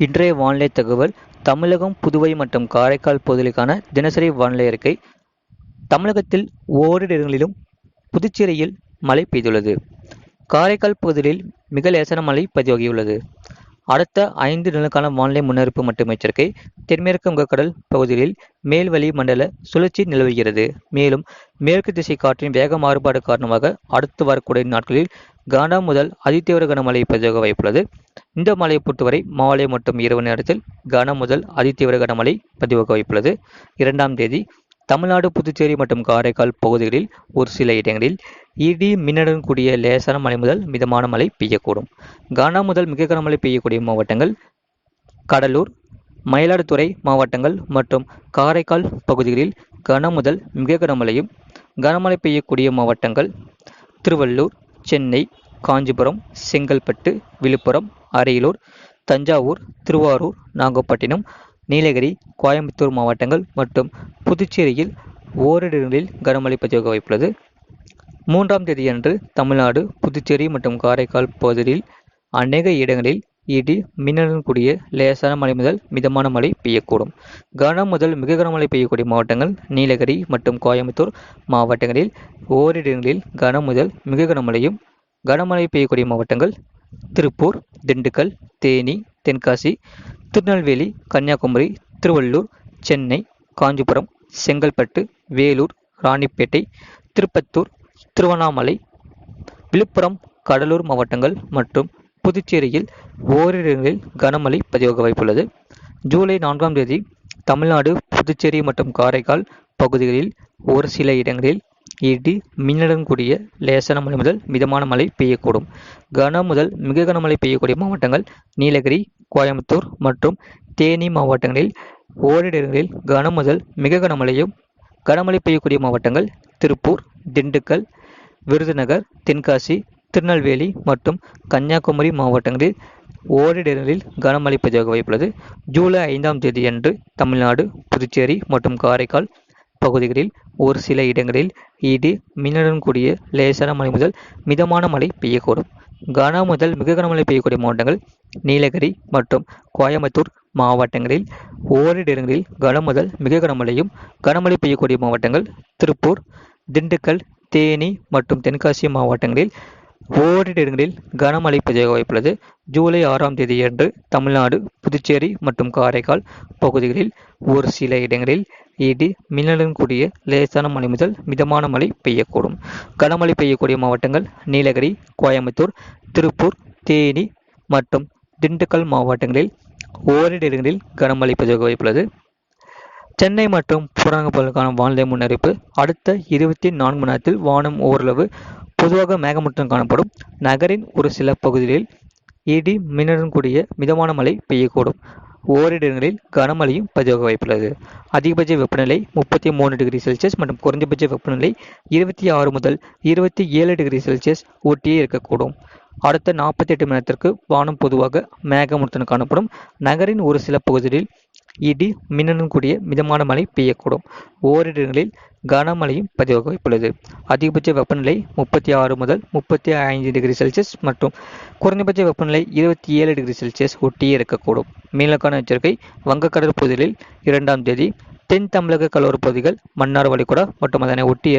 இன்றைய வானிலை தகவல். தமிழகம், புதுவை மற்றும் காரைக்கால் பகுதிகளுக்கான தினசரி வானிலை அறிக்கை. தமிழகத்தில் ஓரிரு இடங்களிலும் புதுச்சேரியில் மழை பெய்துள்ளது. காரைக்கால் பகுதிகளில் மிக லேசான மழை பதிவாகியுள்ளது. அடுத்த 5 நாளுக்கான வானிலை முன்னறிவிப்பு மற்றும் எச்சரிக்கை. தென்மேற்கு வங்கக்கடல் பகுதிகளில் மேல்வளி மண்டல சுழற்சி நிலவுகிறது. மேலும் மேற்கு திசை காற்றின் வேக மாறுபாடு காரணமாக அடுத்து வரக்கூடிய நாட்களில் கன முதல் அதிதீவிர கனமழை பதிவாக வாய்ப்புள்ளது. இந்த மழையை பொறுத்தவரை மாலை மற்றும் இரவு நேரத்தில் கன முதல் அதிதீவிர கனமழை பதிவாக வாய்ப்புள்ளது. 2ஆம் தேதி தமிழ்நாடு, புதுச்சேரி மற்றும் காரைக்கால் பகுதிகளில் ஒரு சில இடங்களில் இடி மின்னலுடன் கூடிய லேசான மழை முதல் மிதமான மழை பெய்யக்கூடும். கன முதல் மிக கனமழை பெய்யக்கூடிய மாவட்டங்கள் கடலூர், மயிலாடுதுறை மாவட்டங்கள் மற்றும் காரைக்கால் பகுதிகளில் கன முதல் மிக கனமழையும், கனமழை பெய்யக்கூடிய மாவட்டங்கள் திருவள்ளூர், சென்னை, காஞ்சிபுரம், செங்கல்பட்டு, விழுப்புரம், அரியலூர், தஞ்சாவூர், திருவாரூர், நாகப்பட்டினம், நீலகிரி, கோயம்புத்தூர் மாவட்டங்கள் மற்றும் புதுச்சேரியில் ஓரிரு இடங்களில் கனமழை பதிவாக வாய்ப்புள்ளது. 3ஆம் தேதியன்று தமிழ்நாடு, புதுச்சேரி மற்றும் காரைக்கால் பகுதிகளில் அநேக இடங்களில் இடி மின்னலுடன் கூடிய லேசான மழை முதல் மிதமான மழை பெய்யக்கூடும். கன முதல் மிக கனமழை பெய்யக்கூடிய மாவட்டங்கள் நீலகிரி மற்றும் கோயம்புத்தூர் மாவட்டங்களில் ஓரிரு இடங்களில் கன முதல் மிக கனமழையும், கனமழை பெய்யக்கூடிய மாவட்டங்கள் திருப்பூர், திண்டுக்கல், தேனி, தென்காசி, திருநெல்வேலி, கன்னியாகுமரி, திருவள்ளூர், சென்னை, காஞ்சிபுரம், செங்கல்பட்டு, வேலூர், ராணிப்பேட்டை, திருப்பத்தூர், திருவண்ணாமலை, விழுப்புரம், கடலூர் மாவட்டங்கள் மற்றும் புதுச்சேரியில் ஓரிரு இடங்களில் கனமழை பதிவாக வாய்ப்புள்ளது. ஜூலை 4ஆம் தேதி தமிழ்நாடு, புதுச்சேரி மற்றும் காரைக்கால் பகுதிகளில் ஒரு சில இடங்களில் இடி மின்னலுடன் கூடிய லேசான மழை முதல் மிதமான மழை பெய்யக்கூடும். கன முதல் மிக கனமழை பெய்யக்கூடிய மாவட்டங்கள் நீலகிரி, கோயம்புத்தூர் மற்றும் தேனி மாவட்டங்களில் ஓரிரு இடங்களில் கன முதல் மிக கனமழையும், கனமழை பெய்யக்கூடிய மாவட்டங்கள் திருப்பூர், திண்டுக்கல், விருதுநகர், தென்காசி, திருநெல்வேலி மற்றும் கன்னியாகுமரி மாவட்டங்களில் ஓரிரு இடங்களில் கனமழை பதிவாக வாய்ப்புள்ளது. ஜூலை 5ஆம் தேதியன்று தமிழ்நாடு, புதுச்சேரி மற்றும் காரைக்கால் பகுதிகளில் ஒரு சில இடங்களில் இடி மின்னலுடன் கூடிய லேசான மழை முதல் மிதமான மழை பெய்யக்கூடும். கன முதல் மிக கனமழை பெய்யக்கூடிய மாவட்டங்கள் நீலகிரி மற்றும் கோயம்புத்தூர் மாவட்டங்களில் ஓரிரு இடங்களில் கன முதல் மிக கனமழையும், கனமழை பெய்யக்கூடிய மாவட்டங்கள் திருப்பூர், திண்டுக்கல், தேனி மற்றும் தென்காசி மாவட்டங்களில் ஓரிரு இடங்களில் கனமழை பதிவாக வாய்ப்புள்ளது. ஜூலை 6ஆம் தேதியன்று தமிழ்நாடு, புதுச்சேரி மற்றும் காரைக்கால் பகுதிகளில் ஒரு சில இடங்களில் இடி மின்னலுடன் கூடிய லேசான மழை முதல் மிதமான மழை பெய்யக்கூடும். கனமழை பெய்யக்கூடிய மாவட்டங்கள் நீலகிரி, கோயம்புத்தூர், திருப்பூர், தேனி மற்றும் திண்டுக்கல் மாவட்டங்களில் ஓரிரு இடங்களில் கனமழை பதிவாக வாய்ப்புள்ளது. சென்னை மற்றும் புறநகர் பகுதிகளுக்கான வானிலை முன்னறிவிப்பு. அடுத்த 24 மணி நேரத்தில் வானம் ஓரளவு பொதுவாக மேகமூட்டம் காணப்படும். நகரின் ஒரு சில பகுதிகளில் இடி மின்னலுடன் கூடிய மிதமான மழை பெய்யக்கூடும். ஓரிரு இடங்களில் கனமழையும் பதிவாக வாய்ப்புள்ளது. அதிகபட்ச வெப்பநிலை 33 டிகிரி செல்சியஸ் மற்றும் குறைந்தபட்ச வெப்பநிலை 26 முதல் 27 டிகிரி செல்சியஸ் ஒட்டியே இருக்கக்கூடும். அடுத்த 48 மணி நேரத்திற்கு வானம் பொதுவாக மேகமூட்டத்துடன் காணப்படும். நகரின் ஒரு சில பகுதிகளில் இடி மின்னலுடன் கூடிய மிதமான மழை பெய்யக்கூடும். ஓரிரு இடங்களில் கனமழையும் பதிவாக வாய்ப்புள்ளது. அதிகபட்ச வெப்பநிலை 36 முதல் 35 டிகிரி செல்சியஸ் மற்றும் குறைந்தபட்ச வெப்பநிலை 27 டிகிரி செல்சியஸ் ஒட்டியே இருக்கக்கூடும். மீனக்கான எச்சரிக்கை. வங்கக்கடல் பகுதிகளில் 2ஆம் தேதி தென் தமிழக கடலோர பகுதிகள், மன்னார் வளைகுடா மற்றும் அதனை ஒட்டிய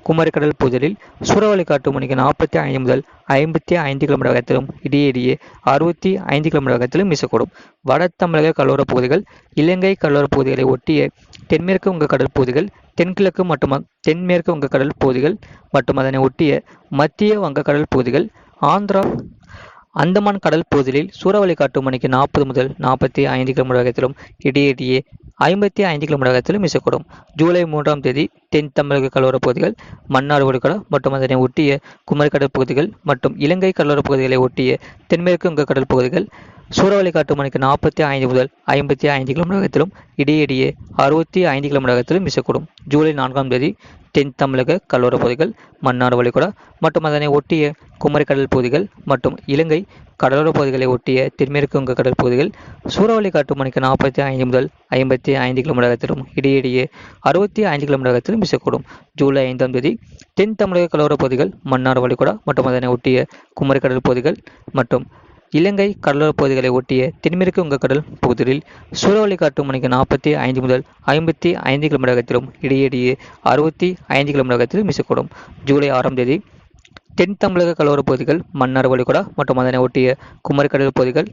குமரிக்கடல் பகுதிகளில் சூறாவளி காற்று மணிக்கு 45 முதல் 55 கிலோமீட்டர் வேகத்திலும் இடையே 65 கிலோமீட்டர் வேகத்திலும் வீசக்கூடும். வட தமிழக கடலோர பகுதிகள், இலங்கை கடலோர பகுதிகளை ஒட்டிய தென்மேற்கு வங்கக்கடல் பகுதிகள், தென்கிழக்கு மற்றும் தென்மேற்கு வங்கக்கடல் பகுதிகள் மற்றும் அதனை ஒட்டிய மத்திய வங்கக்கடல் பகுதிகள், ஆந்திரா, அந்தமான் கடல் பகுதிகளில் சூறாவளி காற்று மணிக்கு 40 முதல் 45 கிலோமீட்டர் வேகத்திலும் இடையே 55 கிலோமீட்டர் வேகத்திலும் வீசக்கூடும். ஜூலை 3ஆம் தேதி தென் தமிழக கடலோர பகுதிகள், மன்னார் வளைகுடா மற்றும் அதனை ஒட்டிய குமரிக்கடல் பகுதிகள் மற்றும் இலங்கை கடலோர பகுதிகளை ஒட்டிய தென்மேற்கு வங்கக்கடல் பகுதிகள் சூறாவளி காற்று மணிக்கு 45 முதல் 55 கிலோமீட்டர் வேகத்திலும் இடையே 65 கிலோமீட்டர் வேகத்திலும் வீசக்கூடும். ஜூலை 4ஆம் தேதி தென் தமிழக கடலோர பகுதிகள், மன்னார் வளைகுடா மற்றும் அதனை ஒட்டிய குமரிக்கடல் பகுதிகள் மற்றும் இலங்கை கடலோர பகுதிகளை ஒட்டிய தென்மேற்கு வங்கக்கடல் பகுதிகள் சூறாவளி காற்று மணிக்கு 45 முதல் 55 கிலோமீட்டர் வேகத்திலும் இடையே 65 கிலோமீட்டர் வேகத்திலும் வீசக்கூடும். ஜூலை 5ஆம் தேதி தென் தமிழக கடலோர பகுதிகள், மன்னார் வளைகுடா மற்றும் அதனை ஒட்டிய குமரிக்கடல் பகுதிகள் மற்றும் இலங்கை கடலோரப் பகுதிகளை ஒட்டிய தென்மேற்கு வங்கக்கடல் பகுதியில் சூறாவளி காற்று மணிக்கு 45 முதல் 55 கிலோமீட்டர் வேகத்திலும் இடையிடையே 65 கிலோமீட்டர் வேகத்திலும் வீசக்கூடும். ஜூலை 6ஆம் தேதி தென் தமிழக கடலோரப் பகுதிகள், மன்னார் வளைகுடா மற்றும் அதனை ஒட்டிய குமரி கடல் பகுதிகள்,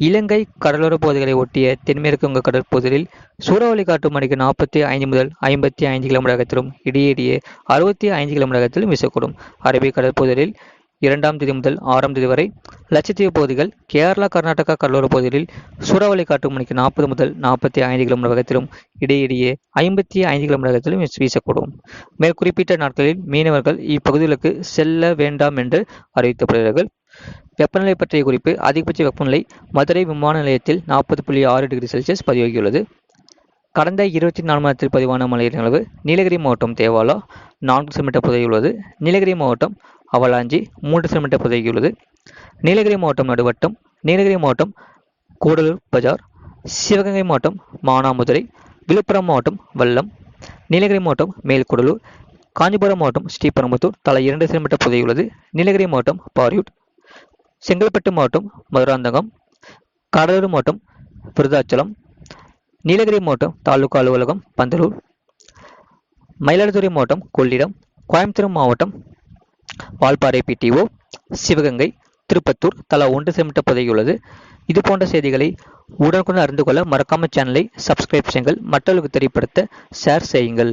இலங்கை கடலோரப் பகுதிகளை ஒட்டிய தென்மேற்கு வங்கக்கடல் பகுதியில் சூறாவளி காற்று மணிக்கு 45 முதல் 55 கிலோமீட்டர் வேகத்திலும் இடையிடையே 65 கிலோமீட்டர் வேகத்திலும் வீசக்கூடும். அரபிக் கடல் பகுதியில் 2ஆம் தேதி முதல் 6ஆம் தேதி வரை லட்சத்தீவு பகுதிகள், கேரளா கர்நாடகா கடலோரப் பகுதிகளில் சூறாவளி காற்று மணிக்கு 40 முதல் 45 கிலோமீட்டர் வேகத்திலும் இடையிடையே 55 கிலோமீட்டர் வேகத்திலும் வீசக்கூடும். மேற்குறிப்பிட்ட நாட்களில் மீனவர்கள் இப்பகுதிகளுக்கு செல்ல வேண்டாம் என்று அறிவிக்கப்படுகிறார்கள். வெப்பநிலை பற்றிய குறிப்பு. அதிகபட்ச வெப்பநிலை மதுரை விமான நிலையத்தில் 40.6 டிகிரி செல்சியஸ் பதிவாகியுள்ளது. கடந்த 24 மணி நேரத்தில் பதிவான மழையின் அளவு நீலகிரி மாவட்டம் தேவாலா 4 சென்டிமீட்டர் பதிவாகியுள்ளது. நீலகிரி மாவட்டம் அவலாஞ்சி 3 சென்டிமீட்டர் பதிவாகியுள்ளது. நீலகிரி மாவட்டம் நடுவட்டம், நீலகிரி மாவட்டம் கூடலூர் பஜார், சிவகங்கை மாவட்டம் மானாமதுரை, விழுப்புரம் மாவட்டம் வல்லம், நீலகிரி மாவட்டம் மேல்கூடலூர், காஞ்சிபுரம் மாவட்டம் ஸ்ரீபெரும்புதூர் தலா 2 சென்டிமீட்டர் பதிவாகியுள்ளது. நீலகிரி மாவட்டம் பாரியூட், செங்கல்பட்டு மாவட்டம் மதுராந்தகம், கடலூர் மாவட்டம் விருதாச்சலம், நீலகிரி மாவட்டம் தாலுகா அலுவலகம் பந்தலூர், மயிலாடுதுறை மாவட்டம் கொள்ளிடம், கோயம்புத்தூர் மாவட்டம் வால்பாறை பிடிஓ, சிவகங்கை, திருப்பத்தூர் தலா 1 சென்டிமீட்டர் பதிவாகியுள்ளது. இது போன்ற செய்திகளை உடனுக்குடன் அறிந்து கொள்ள மறக்காம சேனலை சப்ஸ்கிரைப் செய்யுங்கள். மற்றவர்களுக்கு தெரியப்படுத்த ஷேர் செய்யுங்கள்.